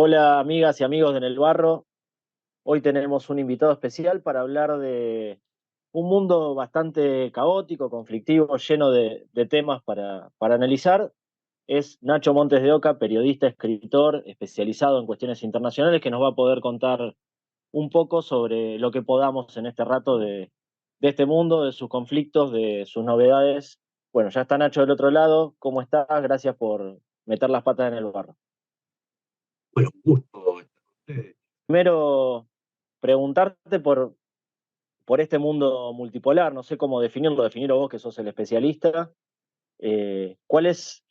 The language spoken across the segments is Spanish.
Hola amigas y amigos de En el Barro. Hoy tenemos un invitado especial para hablar de un mundo bastante caótico, conflictivo, lleno de temas para analizar. Es Nacho Montes de Oca, periodista, escritor, especializado en cuestiones internacionales, que nos va a poder contar un poco sobre lo que podamos en este rato de este mundo, de sus conflictos, de sus novedades. Bueno, ya está Nacho del otro lado. ¿Cómo estás? Gracias por meter las patas en el barro. Bueno, un gusto estar con ustedes. Primero, preguntarte por este mundo multipolar, no sé cómo definirlo, definirlo vos que sos el especialista. ¿Cuáles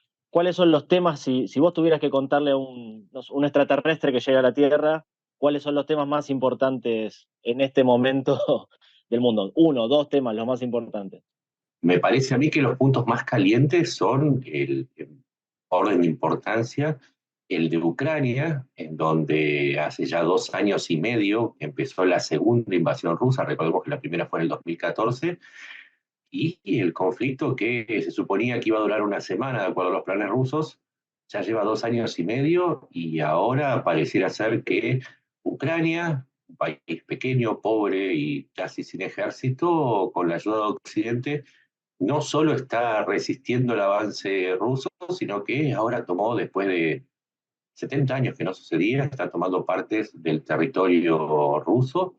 son los temas, si vos tuvieras que contarle a no sé, un extraterrestre que llega a la Tierra, cuáles son los temas más importantes en este momento del mundo? Uno, dos temas, los más importantes. Me parece a mí que los puntos más calientes son en orden de importancia, el de Ucrania, en donde hace ya 2 años y medio empezó la segunda invasión rusa. Recordemos que la primera fue en el 2014, y el conflicto que se suponía que iba a durar una semana, de acuerdo a los planes rusos, ya lleva 2 años y medio, y ahora pareciera ser que Ucrania, un país pequeño, pobre y casi sin ejército, con la ayuda de Occidente, no solo está resistiendo el avance ruso, sino que ahora tomó, después de 70 años que no sucedía, está tomando partes del territorio ruso,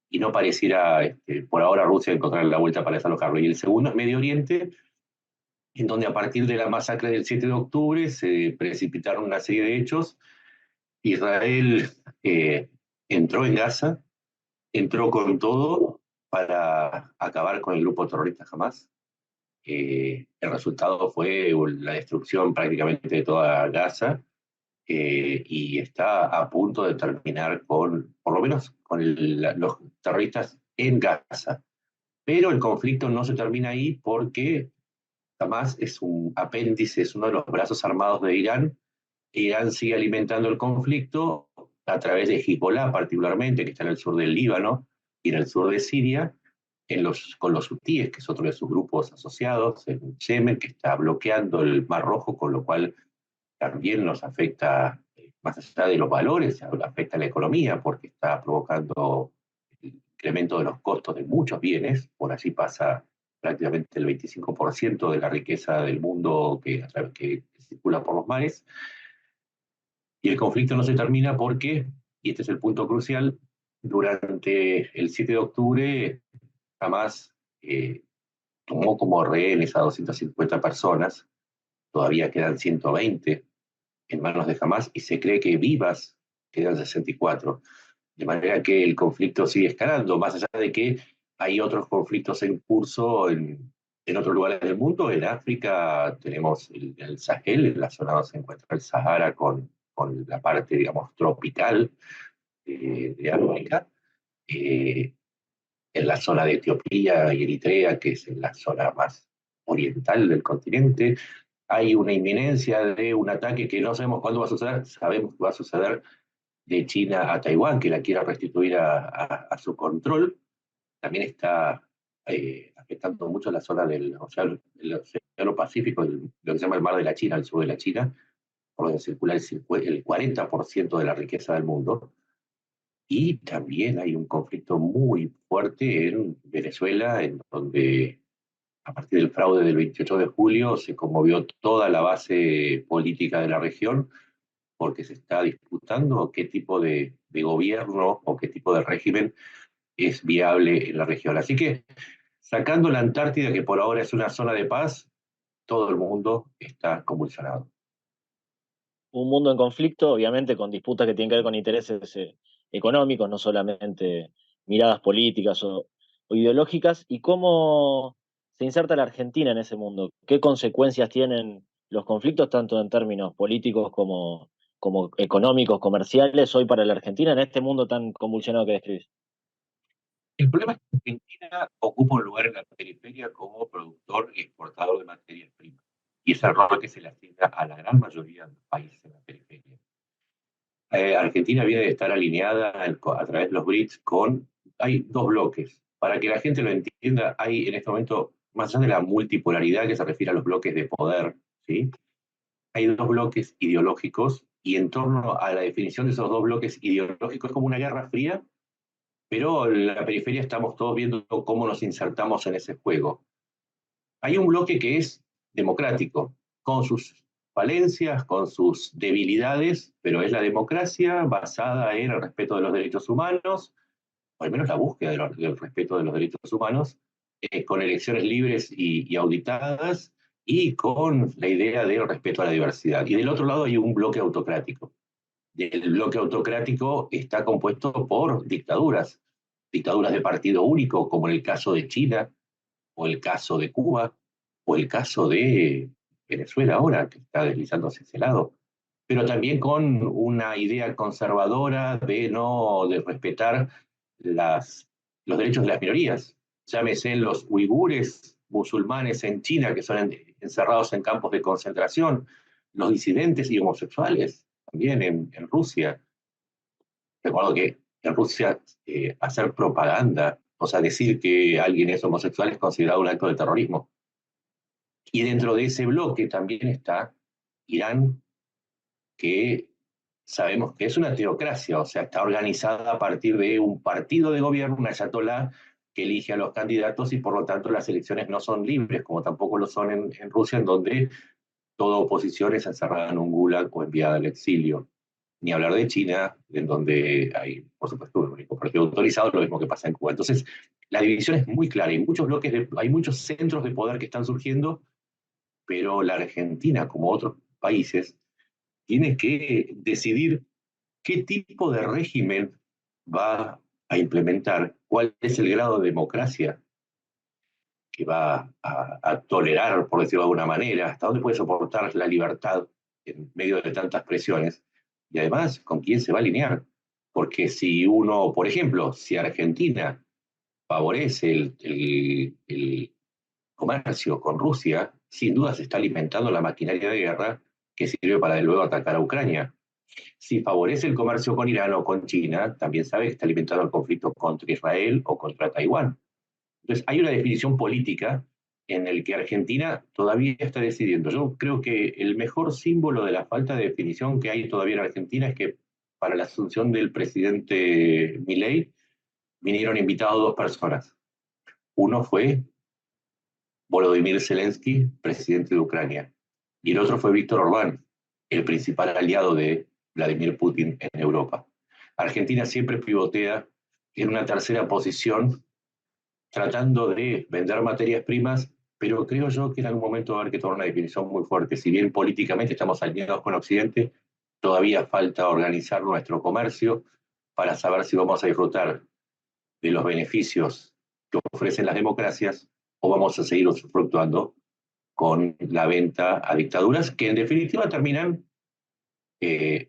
y no pareciera por ahora Rusia encontrar la vuelta para desalojarlo. Y el segundo es Medio Oriente, en donde a partir de la masacre del 7 de octubre se precipitaron una serie de hechos. Israel entró en Gaza, entró con todo para acabar con el grupo terrorista Hamas. El resultado fue la destrucción prácticamente de toda Gaza, y está a punto de terminar con, por lo menos, con los terroristas en Gaza. Pero el conflicto no se termina ahí, porque Hamas es un apéndice, es uno de los brazos armados de Irán. Irán sigue alimentando el conflicto a través de Hezbollah, particularmente, que está en el sur del Líbano y en el sur de Siria, con los hutíes, que es otro de sus grupos asociados, en Yemen, que está bloqueando el Mar Rojo, con lo cual también nos afecta, más allá de los valores, afecta a la economía, porque está provocando el incremento de los costos de muchos bienes. Por allí pasa prácticamente el 25% de la riqueza del mundo que circula por los mares. Y el conflicto no se termina porque, y este es el punto crucial, durante el 7 de octubre, Hamas tomó como rehenes a 250 personas. Todavía quedan 120 en manos de Hamas, y se cree que vivas quedan 64. De manera que el conflicto sigue escalando, más allá de que hay otros conflictos en curso en otros lugares del mundo. En África tenemos el Sahel, en la zona donde se encuentra el Sahara, con la parte, digamos, tropical de África. Eh, en la zona de Etiopía y Eritrea, que es en la zona más oriental del continente, hay una inminencia de un ataque que no sabemos cuándo va a suceder. Sabemos que va a suceder, de China a Taiwán, que la quiera restituir a su control. También está afectando mucho la zona del océano Pacífico, lo que se llama el Mar de la China, al sur de la China, por donde circula el 40% de la riqueza del mundo. Y también hay un conflicto muy fuerte en Venezuela, en donde a partir del fraude del 28 de julio se conmovió toda la base política de la región, porque se está disputando qué tipo de gobierno o qué tipo de régimen es viable en la región. Así que, sacando la Antártida, que por ahora es una zona de paz, todo el mundo está convulsionado. Un mundo en conflicto, obviamente con disputas que tienen que ver con intereses económicos, no solamente miradas políticas o ideológicas. ¿Y cómo se inserta la Argentina en ese mundo? ¿Qué consecuencias tienen los conflictos, tanto en términos políticos como económicos, comerciales, hoy para la Argentina en este mundo tan convulsionado que describís? El problema es que Argentina ocupa un lugar en la periferia como productor y exportador de materias primas, y es el rol que se le asigna a la gran mayoría de los países en la periferia. Argentina viene de estar alineada a través de los BRICS con... Hay dos bloques. Para que la gente lo entienda, hay en este momento, más allá de la multipolaridad que se refiere a los bloques de poder, ¿sí? Hay dos bloques ideológicos y en torno a la definición de esos dos bloques ideológicos es como una guerra fría, pero en la periferia estamos todos viendo cómo nos insertamos en ese juego. Hay un bloque que es democrático, con sus falencias, con sus debilidades, pero es la democracia basada en el respeto de los derechos humanos, o al menos la búsqueda del respeto de los derechos humanos, con elecciones libres y auditadas, y con la idea del respeto a la diversidad. Y del otro lado hay un bloque autocrático. El bloque autocrático está compuesto por dictaduras, dictaduras de partido único, como en el caso de China, o el caso de Cuba, o el caso de Venezuela ahora, que está deslizándose ese lado, pero también con una idea conservadora de respetar los derechos de las minorías. Llámese los uigures musulmanes en China, que son encerrados en campos de concentración, los disidentes y homosexuales también en Rusia. Recuerdo que en Rusia hacer propaganda, o sea, decir que alguien es homosexual es considerado un acto de terrorismo. Y dentro de ese bloque también está Irán, que sabemos que es una teocracia, o sea, está organizada a partir de un partido de gobierno, una ayatolá, que elige a los candidatos y por lo tanto las elecciones no son libres, como tampoco lo son en Rusia, en donde toda oposición es encerrada en un gulag o enviada al exilio. Ni hablar de China, en donde hay, por supuesto, un único partido autorizado, lo mismo que pasa en Cuba. Entonces, la división es muy clara. Hay muchos hay muchos centros de poder que están surgiendo, pero la Argentina, como otros países, tiene que decidir qué tipo de régimen va a implementar, cuál es el grado de democracia que va a tolerar, por decirlo de alguna manera, hasta dónde puede soportar la libertad en medio de tantas presiones, y además con quién se va a alinear. Porque si uno, por ejemplo, si Argentina favorece el comercio con Rusia, sin duda se está alimentando la maquinaria de guerra que sirve para luego atacar a Ucrania. Si favorece el comercio con Irán o con China, también sabe que está alimentando el conflicto contra Israel o contra Taiwán. Entonces, hay una definición política en el que Argentina todavía está decidiendo. Yo creo que el mejor símbolo de la falta de definición que hay todavía en Argentina es que para la asunción del presidente Milei vinieron invitados dos personas. Uno fue Volodymyr Zelensky, presidente de Ucrania, y el otro fue Víctor Orbán, el principal aliado de Vladimir Putin en Europa. Argentina siempre pivotea en una tercera posición tratando de vender materias primas, pero creo yo que en algún momento va a haber que tomar una definición muy fuerte. Si bien políticamente estamos alineados con Occidente, todavía falta organizar nuestro comercio para saber si vamos a disfrutar de los beneficios que ofrecen las democracias o vamos a seguir fluctuando con la venta a dictaduras que en definitiva terminan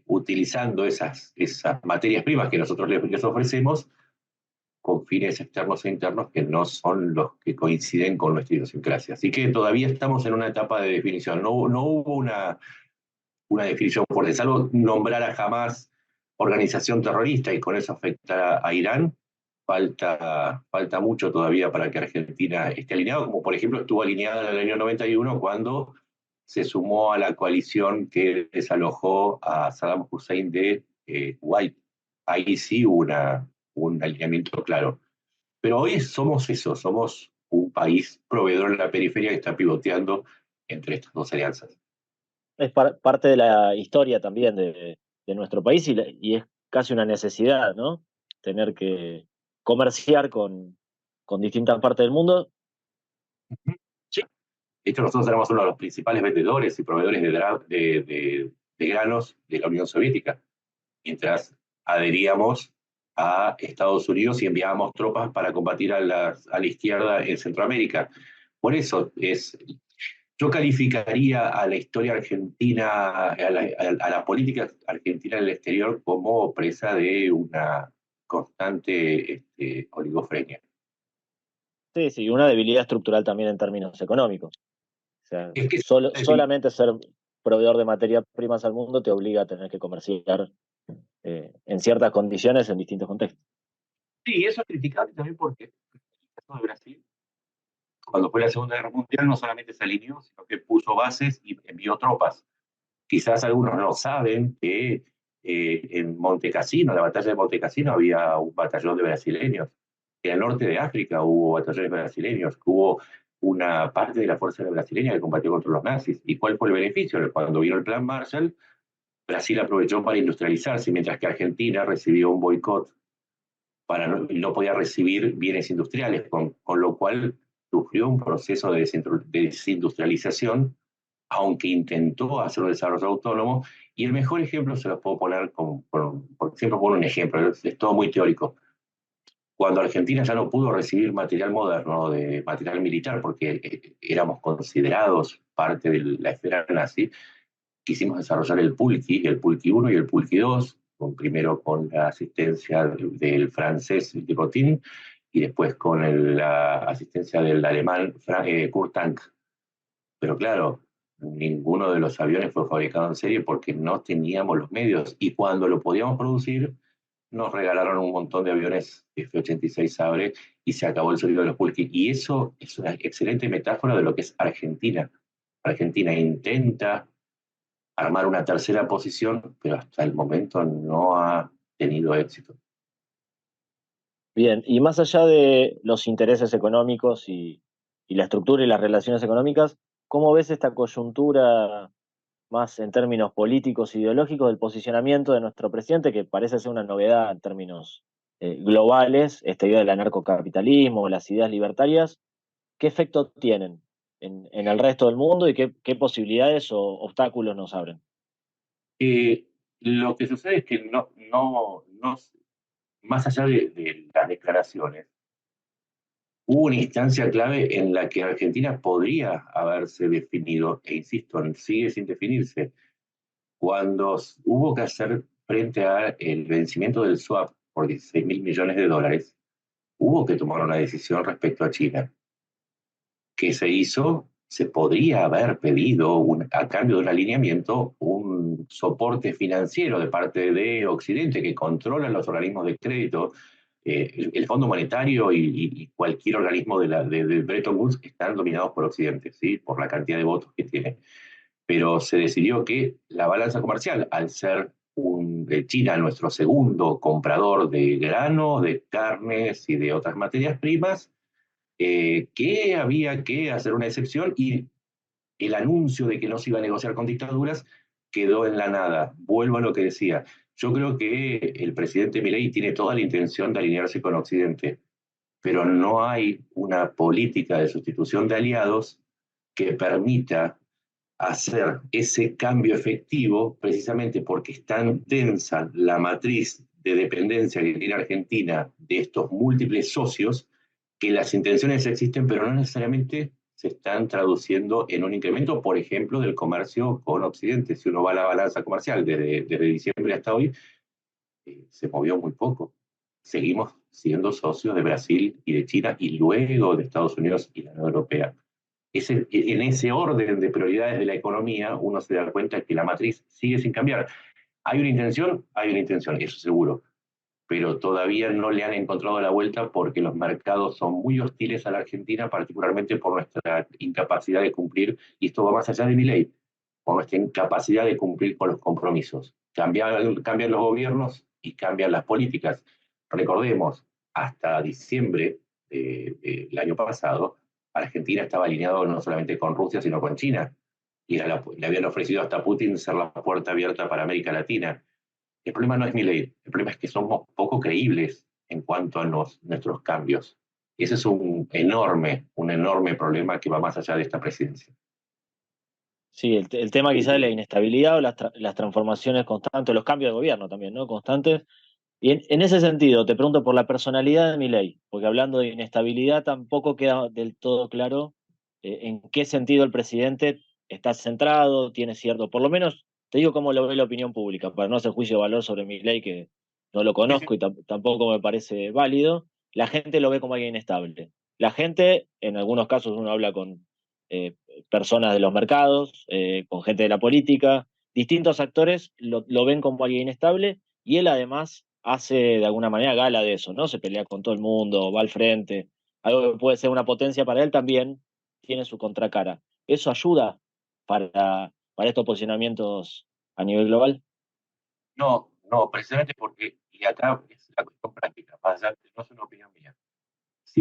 utilizando esas materias primas que nosotros les ofrecemos con fines externos e internos que no son los que coinciden con nuestra idiosincrasia. Así que todavía estamos en una etapa de definición. No hubo una definición fuerte, salvo nombrar jamás organización terrorista y con eso afectar a Irán. Falta mucho todavía para que Argentina esté alineado, como por ejemplo estuvo alineada en el año 91 cuando se sumó a la coalición que desalojó a Saddam Hussein de Kuwait. Ahí sí hubo un alineamiento claro. Pero hoy somos eso, somos un país proveedor en la periferia que está pivoteando entre estas dos alianzas. Es parte de la historia también de nuestro país y es casi una necesidad, ¿no? Tener que comerciar con distintas partes del mundo. Sí. De hecho, nosotros éramos uno de los principales vendedores y proveedores de granos de la Unión Soviética, mientras adheríamos a Estados Unidos y enviábamos tropas para combatir a la izquierda en Centroamérica. Por eso yo calificaría a la historia argentina, a la política argentina en el exterior como presa de una constante oligofrenia. Sí, sí, una debilidad estructural también en términos económicos. O sea, Es que solamente ser proveedor de materias primas al mundo te obliga a tener que comerciar en ciertas condiciones en distintos contextos. sí, eso es criticable también porque en el caso de Brasil, cuando fue la Segunda Guerra Mundial, no solamente se alineó, sino que puso bases y envió tropas, Quizás algunos no saben que en Montecassino, la batalla de Montecassino, había un batallón de brasileños. En el norte de África hubo batallones brasileños, hubo una parte de la fuerza brasileña que combatió contra los nazis. ¿Y cuál fue el beneficio? Cuando vino el Plan Marshall, Brasil aprovechó para industrializarse, mientras que Argentina recibió un boicot y no podía recibir bienes industriales, con lo cual sufrió un proceso de desindustrialización, aunque intentó hacer un desarrollo autónomo. Y el mejor ejemplo se lo puedo poner, por siempre pongo un ejemplo, es todo muy teórico. Cuando Argentina ya no pudo recibir material moderno, de material militar, porque éramos considerados parte de la esfera nazi, quisimos desarrollar el Pulqui 1 y el Pulqui 2, primero con la asistencia del francés Durotin y después con la asistencia del alemán Kurt Tank. Pero claro, ninguno de los aviones fue fabricado en serie porque no teníamos los medios, y cuando lo podíamos producir nos regalaron un montón de aviones F-86 Sabre y se acabó el sonido de los Pulqui. Y eso es una excelente metáfora de lo que es Argentina. Argentina intenta armar una tercera posición, pero hasta el momento no ha tenido éxito. Bien, y más allá de los intereses económicos y la estructura y las relaciones económicas, ¿cómo ves esta coyuntura más en términos políticos e ideológicos del posicionamiento de nuestro presidente, que parece ser una novedad en términos globales, esta idea del anarcocapitalismo, las ideas libertarias? ¿Qué efecto tienen en el resto del mundo y qué posibilidades o obstáculos nos abren? Lo que sucede es que más allá de las declaraciones, hubo una instancia clave en la que Argentina podría haberse definido, e insisto, sigue sin definirse, cuando hubo que hacer frente al vencimiento del swap por 16.000 millones de dólares, hubo que tomar una decisión respecto a China. ¿Qué se hizo? Se podría haber pedido, a cambio de un alineamiento, un soporte financiero de parte de Occidente, que controla los organismos de crédito. El Fondo Monetario y cualquier organismo de Bretton Woods están dominados por Occidente, ¿sí? Por la cantidad de votos que tiene. Pero se decidió que la balanza comercial, al ser China nuestro segundo comprador de grano, de carnes y de otras materias primas, que había que hacer una excepción, y el anuncio de que no se iba a negociar con dictaduras quedó en la nada. Vuelvo a lo que decía. Yo creo que el presidente Milei tiene toda la intención de alinearse con Occidente, pero no hay una política de sustitución de aliados que permita hacer ese cambio efectivo, precisamente porque es tan densa la matriz de dependencia que tiene Argentina de estos múltiples socios, que las intenciones existen, pero no necesariamente se están traduciendo en un incremento, por ejemplo, del comercio con Occidente. Si uno va a la balanza comercial desde diciembre hasta hoy, se movió muy poco. Seguimos siendo socios de Brasil y de China y luego de Estados Unidos y la Unión Europea. En ese orden de prioridades de la economía, uno se da cuenta que la matriz sigue sin cambiar. Hay una intención, eso seguro, pero todavía no le han encontrado la vuelta porque los mercados son muy hostiles a la Argentina, particularmente por nuestra incapacidad de cumplir, y esto va más allá de mi ley, por nuestra incapacidad de cumplir con los compromisos. Cambian los gobiernos y cambian las políticas. Recordemos, hasta diciembre del año pasado, Argentina estaba alineado no solamente con Rusia, sino con China, y le habían ofrecido hasta a Putin ser la puerta abierta para América Latina. El problema no es mi ley, el problema es que somos poco creíbles en cuanto a nuestros cambios. Y ese es un enorme problema que va más allá de esta presidencia. Sí, el tema quizá de la inestabilidad o las transformaciones constantes, los cambios de gobierno también, ¿no? Constantes. Y en ese sentido, te pregunto por la personalidad de Milei, porque hablando de inestabilidad tampoco queda del todo claro en qué sentido el presidente está centrado, tiene cierto, por lo menos te digo cómo lo ve la opinión pública, para no hacer juicio de valor sobre Milei, que no lo conozco y tampoco me parece válido. La gente lo ve como alguien inestable. La gente, en algunos casos uno habla con eh, personas de los mercados, con gente de la política, distintos actores lo ven como alguien inestable, y él además hace de alguna manera gala de eso, ¿no? Se pelea con todo el mundo, va al frente, algo que puede ser una potencia para él también tiene su contracara. Eso ayuda para para estos posicionamientos a nivel global? No, no, precisamente porque, y acá es la cuestión práctica, para darte, no es una opinión mía. Si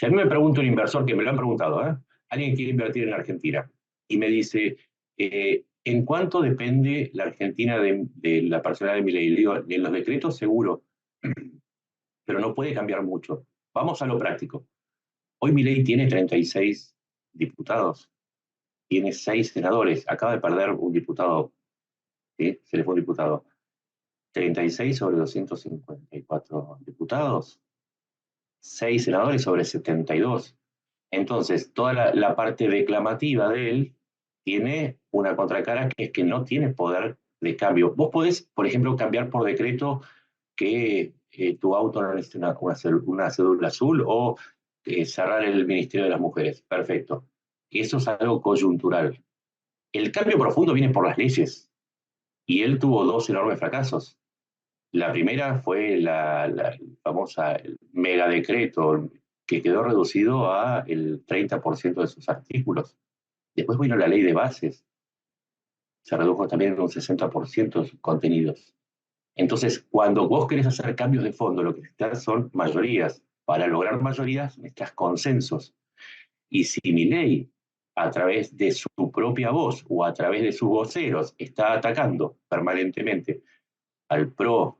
a mí me pregunta un inversor, que me lo han preguntado, ¿eh? Alguien quiere invertir en Argentina y me dice, ¿en cuánto depende la Argentina de la personalidad de Milei? Le digo, en los decretos seguro, pero no puede cambiar mucho. Vamos a lo práctico. Hoy Milei tiene 36 diputados, tiene 6 senadores, acaba de perder un diputado, ¿sí? Se le fue un diputado. 36 sobre 254 diputados, 6 senadores sobre 72. Entonces, toda la parte declamativa de él tiene una contracara que es que no tiene poder de cambio. Vos podés, por ejemplo, cambiar por decreto que tu auto no necesite una cédula azul o cerrar el Ministerio de las Mujeres. Perfecto. Eso es algo coyuntural. El cambio profundo viene por las leyes y él tuvo dos enormes fracasos. La primera fue la famosa megadecreto que quedó reducido a el 30% de sus artículos. Después vino la ley de bases, se redujo también en un 60% de sus contenidos. Entonces, cuando vos querés hacer cambios de fondo, lo que necesitas son mayorías. Para lograr mayorías necesitas consensos. Y si mi ley, a través de su propia voz o a través de sus voceros, está atacando permanentemente al PRO,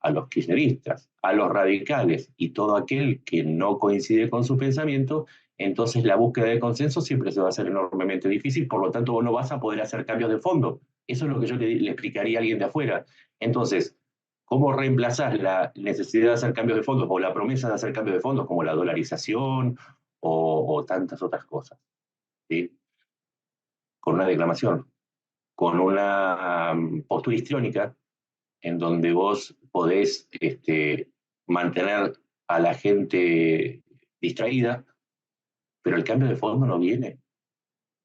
a los kirchneristas, a los radicales y todo aquel que no coincide con su pensamiento, entonces la búsqueda de consenso siempre se va a hacer enormemente difícil, por lo tanto vos no vas a poder hacer cambios de fondo. Eso es lo que yo le explicaría a alguien de afuera. Entonces, ¿cómo reemplazás la necesidad de hacer cambios de fondos o la promesa de hacer cambios de fondos como la dolarización o tantas otras cosas? ¿Sí? Con una declamación, con una postura histriónica en donde vos podés mantener a la gente distraída, pero el cambio de fondo no viene.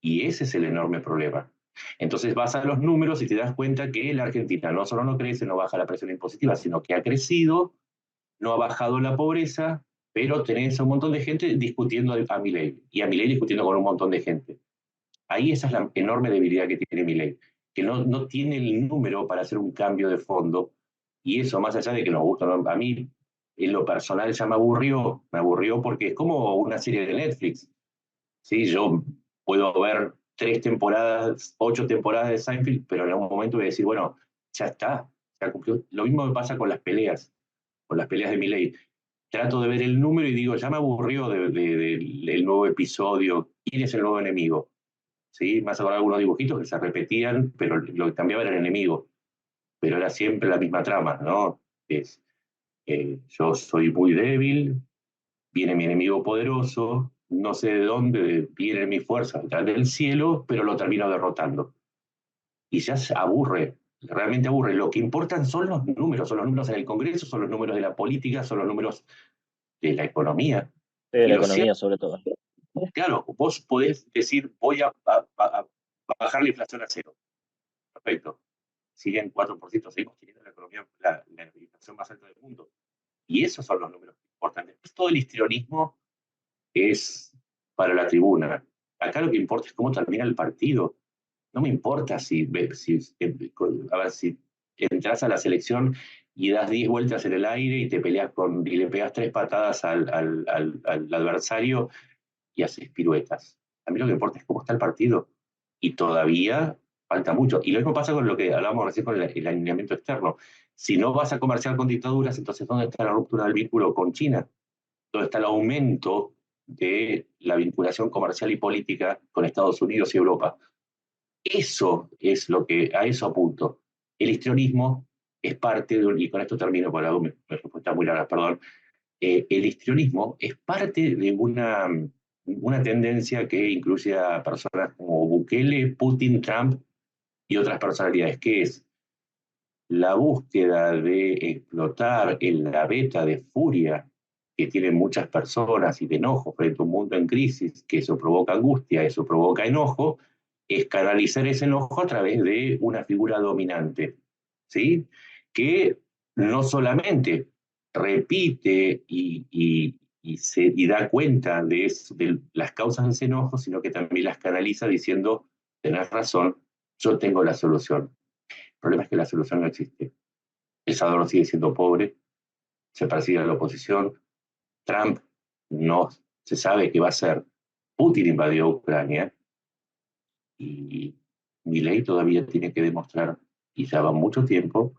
Y ese es el enorme problema. Entonces vas a los números y te das cuenta que la Argentina no solo no crece, no baja la presión impositiva, sino que ha crecido, no ha bajado la pobreza, pero tenés a un montón de gente discutiendo a Milei y a Milei discutiendo con un montón de gente. Ahí esa es la enorme debilidad que tiene Milei, que no tiene el número para hacer un cambio de fondo, y eso más allá de que nos gusta, ¿no? A mí en lo personal ya me aburrió porque es como una serie de Netflix, ¿sí? Yo puedo ver 3 temporadas, 8 temporadas de Seinfeld, pero en algún momento voy a decir, bueno, ya está, ya cumplió. Lo mismo me pasa con las peleas de Milei. Trato de ver el número y digo, ya me aburrió del nuevo episodio, ¿quién es el nuevo enemigo? ¿Sí? Más ahora algunos dibujitos que se repetían, pero lo que cambiaba era el enemigo, pero era siempre la misma trama, ¿no? Es, yo soy muy débil, viene mi enemigo poderoso, no sé de dónde viene mi fuerza detrás del cielo, pero lo termino derrotando. Y ya se aburre, realmente aburre. Lo que importan son los números en el Congreso, son los números de la política, son los números de la economía. De Y la lo cierto, economía sobre todo. claro, vos podés decir, voy a bajar la inflación a cero. Perfecto. Siguen 4%, seguimos teniendo la economía, la inflación más alta del mundo. Y esos son los números importantes. Todo el histrionismo es para la tribuna. Acá lo que importa es cómo termina el partido. No me importa a ver, si entras a la selección y das 10 vueltas en el aire y te peleas y le pegas 3 patadas al adversario y haces piruetas. A mí lo que importa es cómo está el partido. Y todavía falta mucho. Y lo mismo pasa con lo que hablábamos recién con el alineamiento externo. Si no vas a comerciar con dictaduras, entonces ¿dónde está la ruptura del vínculo con China? ¿Dónde está el aumento de la vinculación comercial y política con Estados Unidos y Europa? Eso es lo que, a eso apunto. El histrionismo es parte de y con esto termino, porque mi respuesta muy larga, perdón. El histrionismo es parte de una tendencia que incluye a personas como Bukele, Putin, Trump y otras personalidades, que es la búsqueda de explotar en la beta de furia que tienen muchas personas y de enojo frente a un mundo en crisis, que eso provoca angustia, eso provoca enojo, es canalizar ese enojo a través de una figura dominante, ¿sí? Que no solamente repite y da cuenta de las causas de ese enojo, sino que también las canaliza diciendo, tenés razón, yo tengo la solución. El problema es que la solución no existe. El Salvador sigue siendo pobre, se persigue a la oposición, Trump no se sabe qué va a hacer. Putin invadió Ucrania y Milei todavía tiene que demostrar, y ya va mucho tiempo,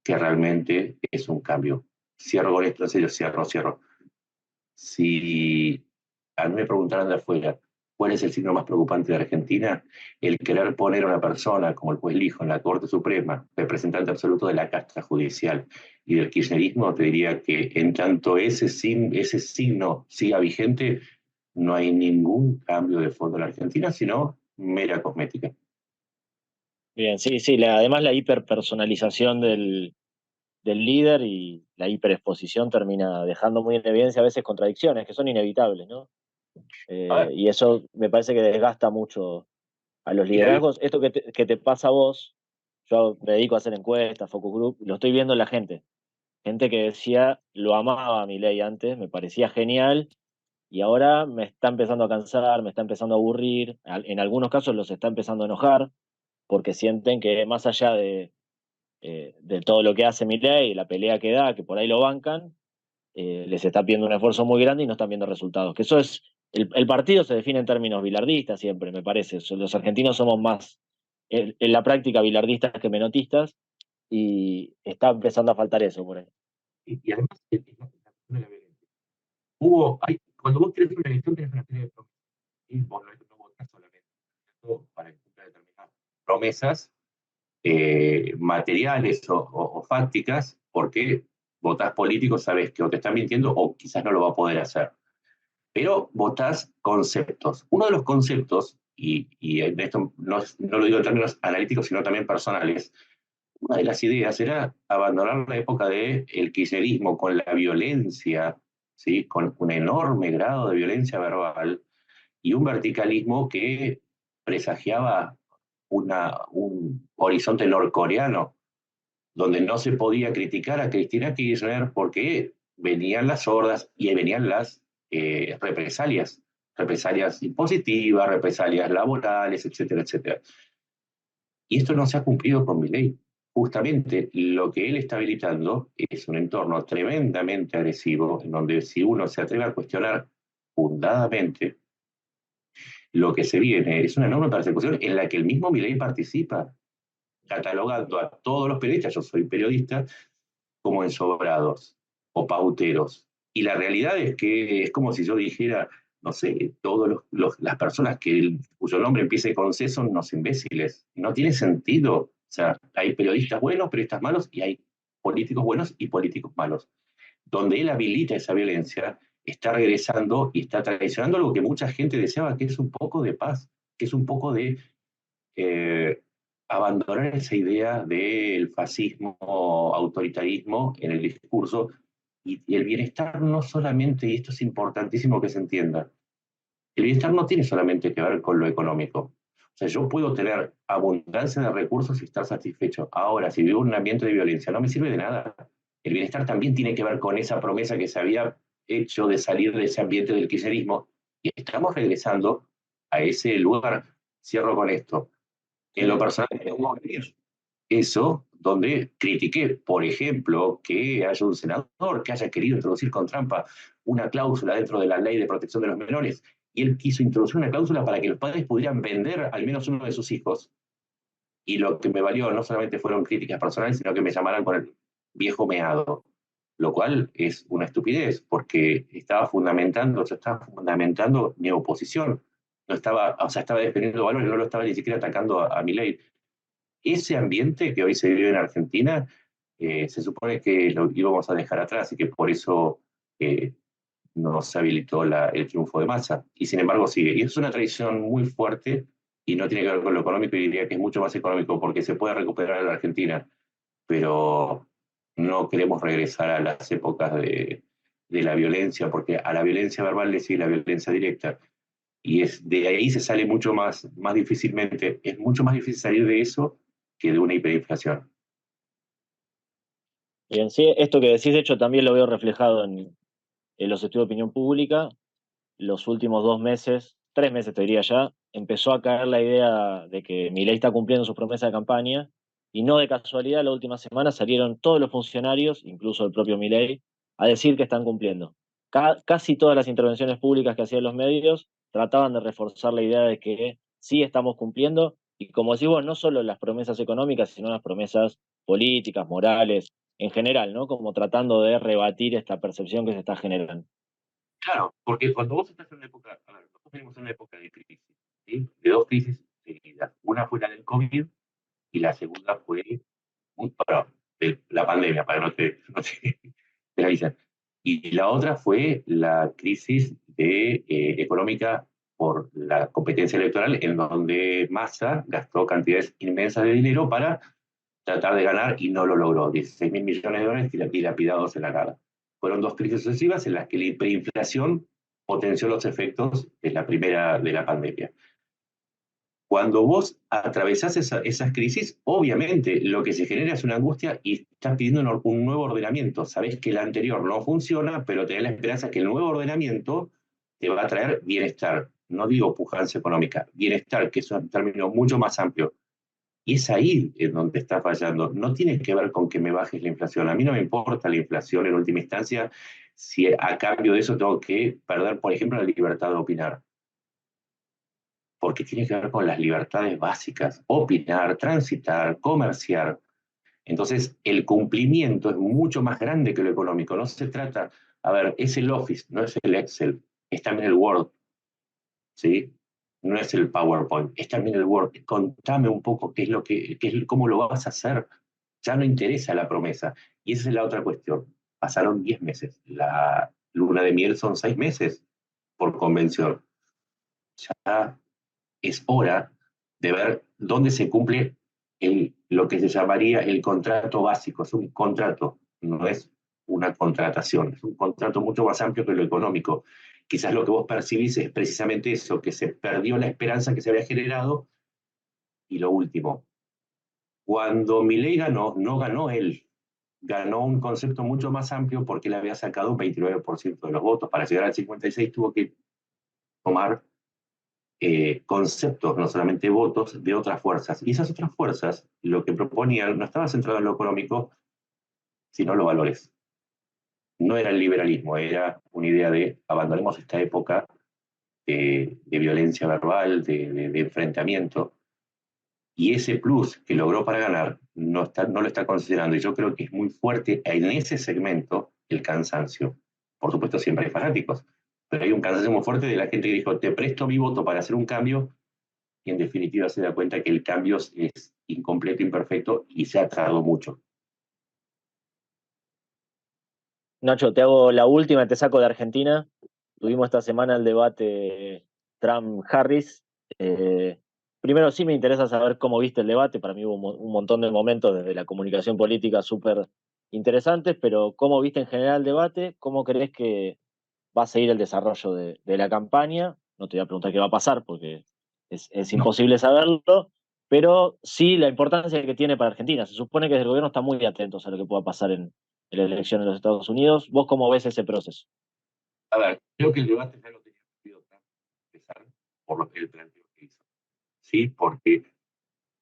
que realmente es un cambio. Cierro con esto, en serio, cierro. Si a mí me preguntaran de afuera cuál es el signo más preocupante de Argentina, el querer poner a una persona como el juez Lijo en la Corte Suprema, representante absoluto de la casta judicial y del kirchnerismo, te diría que en tanto ese signo siga vigente, no hay ningún cambio de fondo en la Argentina, sino mera cosmética. Bien, sí, sí, además la hiperpersonalización del líder y la hiperexposición termina dejando muy en evidencia a veces contradicciones que son inevitables, ¿no? A ver, Y eso me parece que desgasta mucho a los y la, liderazgos. Esto que te pasa a vos, yo me dedico a hacer encuestas, focus group, lo estoy viendo en la gente. Gente que decía, lo amaba a Milei antes, me parecía genial, y ahora me está empezando a cansar, me está empezando a aburrir, en algunos casos los está empezando a enojar, porque sienten que más allá de todo lo que hace Milei, la pelea que da, que por ahí lo bancan, les está pidiendo un esfuerzo muy grande y no están viendo resultados. Que eso es, el partido se define en términos bilardistas siempre, me parece. Los argentinos somos más, en la práctica, bilardistas que menotistas, y está empezando a faltar eso por ahí. y además, la violencia. Cuando vos querés una elección, tenés una serie de promesas. Y vos no votás solamente para cumplir determinadas promesas materiales o fácticas, porque votás político, sabes que o te están mintiendo o quizás no lo va a poder hacer. Pero votás conceptos. Uno de los conceptos, y esto no lo digo en términos analíticos, sino también personales, una de las ideas era abandonar la época del kirchnerismo con la violencia, ¿sí? Con un enorme grado de violencia verbal y un verticalismo que presagiaba un horizonte norcoreano, donde no se podía criticar a Cristina Kirchner porque venían las hordas y venían las represalias impositivas, represalias laborales, etcétera, etcétera. Y esto no se ha cumplido con mi ley. Justamente lo que él está habilitando es un entorno tremendamente agresivo, en donde si uno se atreve a cuestionar fundadamente lo que se viene, es una enorme persecución en la que el mismo Milei participa, catalogando a todos los periodistas, yo soy periodista, como ensobrados o pauteros. Y la realidad es que es como si yo dijera, no sé, todas las personas cuyo nombre empiece con C son unos imbéciles. No tiene sentido. O sea, hay periodistas buenos, periodistas malos, y hay políticos buenos y políticos malos. Donde él habilita esa violencia, está regresando y está traicionando algo que mucha gente deseaba, que es un poco de paz, que es un poco de eh, abandonar esa idea del fascismo, autoritarismo en el discurso y el bienestar no solamente, y esto es importantísimo que se entienda, el bienestar no tiene solamente que ver con lo económico. O sea, yo puedo tener abundancia de recursos y estar satisfecho. Ahora, si vivo en un ambiente de violencia, no me sirve de nada. El bienestar también tiene que ver con esa promesa que se había hecho de salir de ese ambiente del kirchnerismo. Y estamos regresando a ese lugar. Cierro con esto. En lo personal, tengo eso donde critiqué, por ejemplo, que haya un senador que haya querido introducir con trampa una cláusula dentro de la ley de protección de los menores, y él quiso introducir una cláusula para que los padres pudieran vender al menos uno de sus hijos. Y lo que me valió no solamente fueron críticas personales, sino que me llamaran con el viejo meado, lo cual es una estupidez, porque yo estaba fundamentando mi oposición. No estaba, o sea, estaba defendiendo valores, no lo estaba ni siquiera atacando a mi ley. Ese ambiente que hoy se vive en Argentina, se supone que lo íbamos a dejar atrás y que por eso eh, nos habilitó el triunfo de Massa. Y sin embargo sigue. Y es una tradición muy fuerte y no tiene que ver con lo económico, y diría que es mucho más económico porque se puede recuperar en la Argentina, pero no queremos regresar a las épocas de la violencia, porque a la violencia verbal le sigue la violencia directa. Y de ahí se sale más difícilmente, es mucho más difícil salir de eso que de una hiperinflación. Bien, sí, esto que decís, de hecho, también lo veo reflejado en los estudios de opinión pública. Los últimos 2 meses 3 meses te diría ya, empezó a caer la idea de que Milei está cumpliendo sus promesas de campaña, y no de casualidad, la última semana salieron todos los funcionarios, incluso el propio Milei, a decir que están cumpliendo. Casi todas las intervenciones públicas que hacían los medios trataban de reforzar la idea de que sí estamos cumpliendo, y como decís vos, no solo las promesas económicas, sino las promesas políticas, morales, en general, ¿no? Como tratando de rebatir esta percepción que se está generando. Claro, porque cuando vos estás en una época, a ver, nosotros venimos en una época de crisis, ¿sí? De dos crisis seguidas. Una fue la del COVID y la segunda fue de la pandemia, para que te la dicen. Y la otra fue la crisis económica por la competencia electoral, en donde Massa gastó cantidades inmensas de dinero para tratar de ganar y no lo logró. 16.000 millones de dólares dilapidados en la nada. Fueron dos crisis sucesivas en las que la hiperinflación potenció los efectos de la primera de la pandemia. Cuando vos atravesás esas crisis, obviamente lo que se genera es una angustia y estás pidiendo un nuevo ordenamiento. Sabés que el anterior no funciona, pero tenés la esperanza que el nuevo ordenamiento te va a traer bienestar. No digo pujanza económica, bienestar, que es un término mucho más amplio. Y es ahí en donde está fallando. No tiene que ver con que me bajes la inflación. A mí no me importa la inflación en última instancia si a cambio de eso tengo que perder, por ejemplo, la libertad de opinar, porque tiene que ver con las libertades básicas: opinar, transitar, comerciar. Entonces, el cumplimiento es mucho más grande que lo económico. No se trata, a ver, es el Office, no es el Excel, es también el Word, ¿sí? No es el PowerPoint, es también el Word. Contame un poco cómo lo vas a hacer. Ya no interesa la promesa. Y esa es la otra cuestión. Pasaron 10 meses. La luna de miel son 6 meses por convención. Ya es hora de ver dónde se cumple lo que se llamaría el contrato básico. Es un contrato, no es una contratación, es un contrato mucho más amplio que lo económico. Quizás lo que vos percibís es precisamente eso, que se perdió la esperanza que se había generado. Y lo último, cuando Milei ganó, no ganó él, ganó un concepto mucho más amplio porque él había sacado un 29% de los votos. Para llegar al 56 tuvo que tomar conceptos, no solamente votos, de otras fuerzas. Y esas otras fuerzas, lo que proponían, no estaba centrado en lo económico, sino en los valores. No era el liberalismo, era una idea de abandonemos esta época de violencia verbal, de enfrentamiento. Y ese plus que logró para ganar no lo está considerando. Y yo creo que es muy fuerte en ese segmento el cansancio. Por supuesto, siempre hay fanáticos, pero hay un cansancio muy fuerte de la gente que dijo: te presto mi voto para hacer un cambio, y en definitiva se da cuenta que el cambio es incompleto, imperfecto y se ha tardado mucho. Nacho, te hago la última, te saco de Argentina. Tuvimos esta semana el debate Trump-Harris. Primero sí me interesa saber cómo viste el debate. Para mí hubo un montón de momentos desde la comunicación política súper interesantes, pero ¿cómo viste en general el debate? ¿Cómo crees que va a seguir el desarrollo de la campaña? No te voy a preguntar qué va a pasar porque es No, imposible saberlo, pero sí la importancia que tiene para Argentina. Se supone que desde el gobierno está muy atentos a lo que pueda pasar en la elección en los Estados Unidos. ¿Vos cómo ves ese proceso? a ver, creo que el debate ya lo tenía perdido empezar por lo que el planteo que hizo. Sí, porque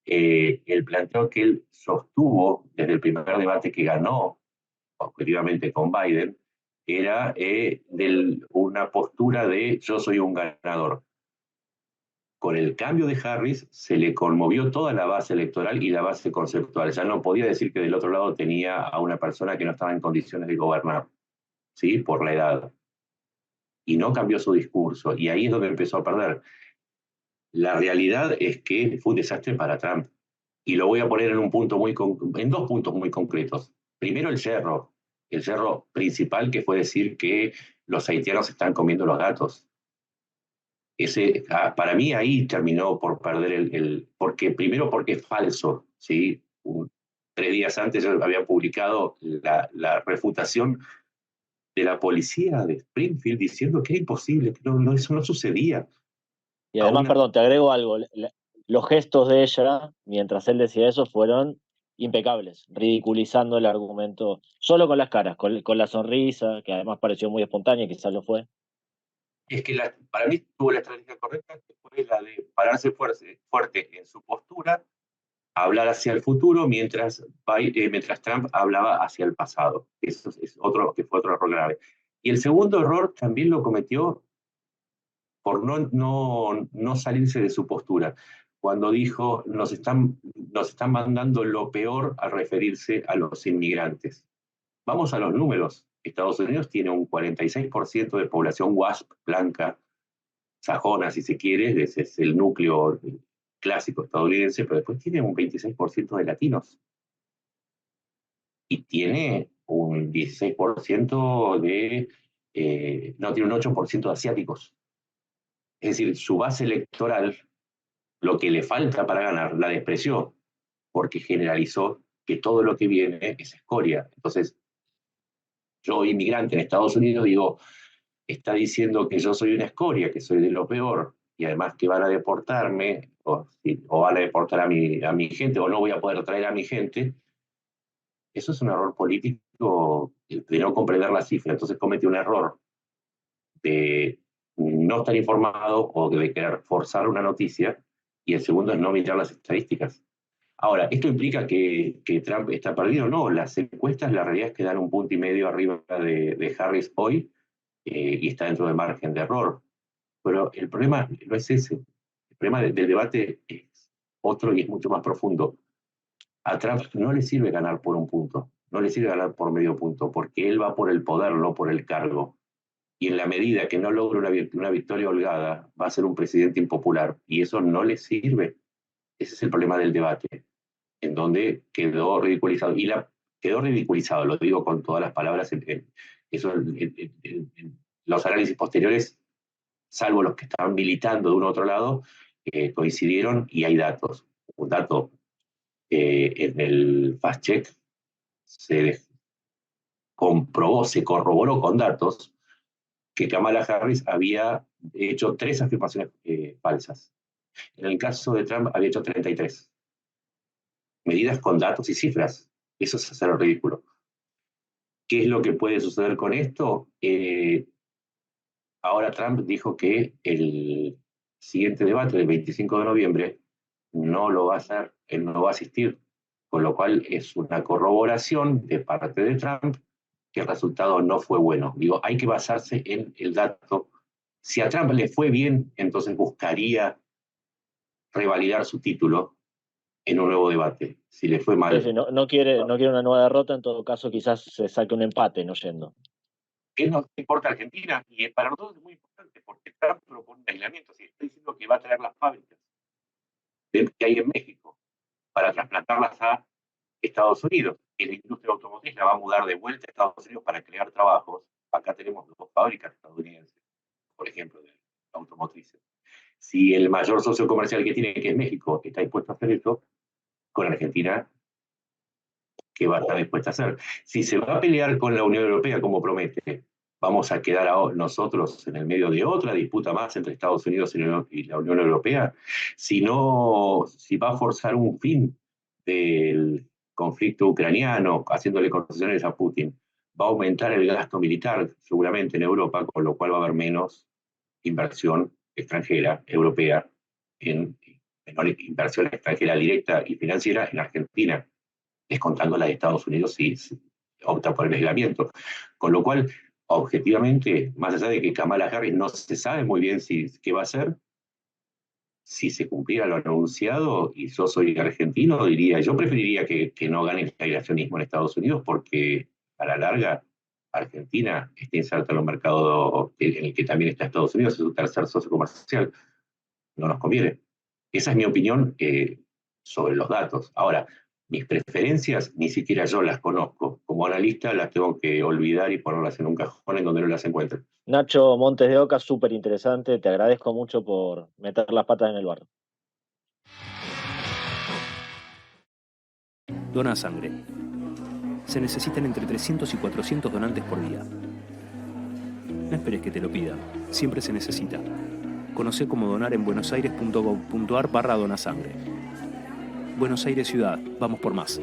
el planteo que él sostuvo desde el primer debate que ganó objetivamente con Biden era una postura de yo soy un ganador. Con el cambio de Harris se le conmovió toda la base electoral y la base conceptual. Ya no podía decir que del otro lado tenía a una persona que no estaba en condiciones de gobernar, ¿sí? Por la edad. Y no cambió su discurso. Y ahí es donde empezó a perder. La realidad es que fue un desastre para Trump. Y lo voy a poner en dos puntos muy concretos. Primero, el yerro principal, que fue decir que los haitianos están comiendo los gatos. Para mí ahí terminó por perder porque primero porque es falso, ¿sí? 3 días antes yo había publicado la refutación de la policía de Springfield diciendo que era imposible, que eso no sucedía. Y A además, una, perdón, te agrego algo. Los gestos de ella, mientras él decía eso, fueron impecables, ridiculizando el argumento, solo con las caras, con la sonrisa, que además pareció muy espontánea, quizás lo fue. Es que para mí tuvo la estrategia correcta, que fue la de pararse fuerte en su postura, hablar hacia el futuro, mientras Trump hablaba hacia el pasado. Eso es que fue otro error grave. Y el segundo error también lo cometió por no salirse de su postura, cuando dijo, nos están mandando lo peor al referirse a los inmigrantes. Vamos a los números. Estados Unidos tiene un 46% de población WASP blanca, sajona, si se quiere, ese es el núcleo clásico estadounidense, pero después tiene un 26% de latinos. Y tiene un 16% tiene un 8% de asiáticos. Es decir, su base electoral, lo que le falta para ganar, la despreció, porque generalizó que todo lo que viene es escoria. Entonces, yo, inmigrante en Estados Unidos, digo, está diciendo que yo soy una escoria, que soy de lo peor, y además que van a deportarme, o van a deportar a mi gente, o no voy a poder traer a mi gente. Eso es un error político de no comprender la cifra. Entonces comete un error de no estar informado o de querer forzar una noticia, y el segundo es no mirar las estadísticas. Ahora, ¿esto implica que Trump está perdido? No, las encuestas, la realidad es que dan 1,5 puntos arriba de Harris hoy, y está dentro del margen de error. Pero el problema no es ese. El problema del debate es otro y es mucho más profundo. A Trump no le sirve ganar por 1 punto, no le sirve ganar por medio punto, porque él va por el poder, no por el cargo. Y en la medida que no logre una victoria holgada, va a ser un presidente impopular. Y eso no le sirve. Ese es el problema del debate, en donde quedó ridiculizado. Quedó ridiculizado, lo digo con todas las palabras. Los análisis posteriores, salvo los que estaban militando de un otro lado, coincidieron y hay datos. Un dato en el fact-check se comprobó, se corroboró con datos que Kamala Harris había hecho 3 afirmaciones falsas. En el caso de Trump había hecho 33. Medidas con datos y cifras. Eso es hacer ridículo. ¿Qué es lo que puede suceder con esto? Ahora Trump dijo que el siguiente debate del 25 de noviembre no lo va a hacer, él no va a asistir, con lo cual es una corroboración de parte de Trump que el resultado no fue bueno. Digo, hay que basarse en el dato. Si a Trump le fue bien, entonces buscaría revalidar su título en un nuevo debate. Si le fue mal, no quiere una nueva derrota, en todo caso quizás se saque un empate no yendo. ¿qué nos importa Argentina? Y para nosotros es muy importante, porque Trump propone un aislamiento. Si está diciendo que va a traer las fábricas que hay en México para trasplantarlas a Estados Unidos, y la industria automotriz la va a mudar de vuelta a Estados Unidos para crear trabajos. Acá tenemos 2 fábricas estadounidenses, por ejemplo, de automotrices. Si el mayor socio comercial que tiene, que es México, está dispuesto a hacer eso, con Argentina, ¿qué va a estar dispuesta a hacer? Si se va a pelear con la Unión Europea, como promete, vamos a quedar nosotros en el medio de otra disputa más entre Estados Unidos y la Unión Europea. Si va a forzar un fin del conflicto ucraniano, haciéndole concesiones a Putin, va a aumentar el gasto militar seguramente en Europa, con lo cual va a haber menos inversión extranjera, europea, menor inversión extranjera directa y financiera en Argentina, descontando la de Estados Unidos si opta por el aislamiento. Con lo cual, objetivamente, más allá de que Kamala Harris no se sabe muy bien qué va a hacer, si se cumpliera lo anunciado, y yo soy argentino, yo preferiría que no gane el aislacionismo en Estados Unidos, porque a la larga Argentina está inserta en un mercado en el que también está Estados Unidos, es su tercer socio comercial. No nos conviene. Esa es mi opinión sobre los datos. Ahora, mis preferencias ni siquiera yo las conozco. Como analista las tengo que olvidar y ponerlas en un cajón en donde no las encuentre. Nacho Montes de Oca, súper interesante. Te agradezco mucho por meter las patas en el barro. Dona sangre. Se necesitan entre 300 y 400 donantes por día. No esperes que te lo pidan. Siempre se necesita. Conocé cómo donar en buenosaires.gov.ar/donasangre. Buenos Aires Ciudad. Vamos por más.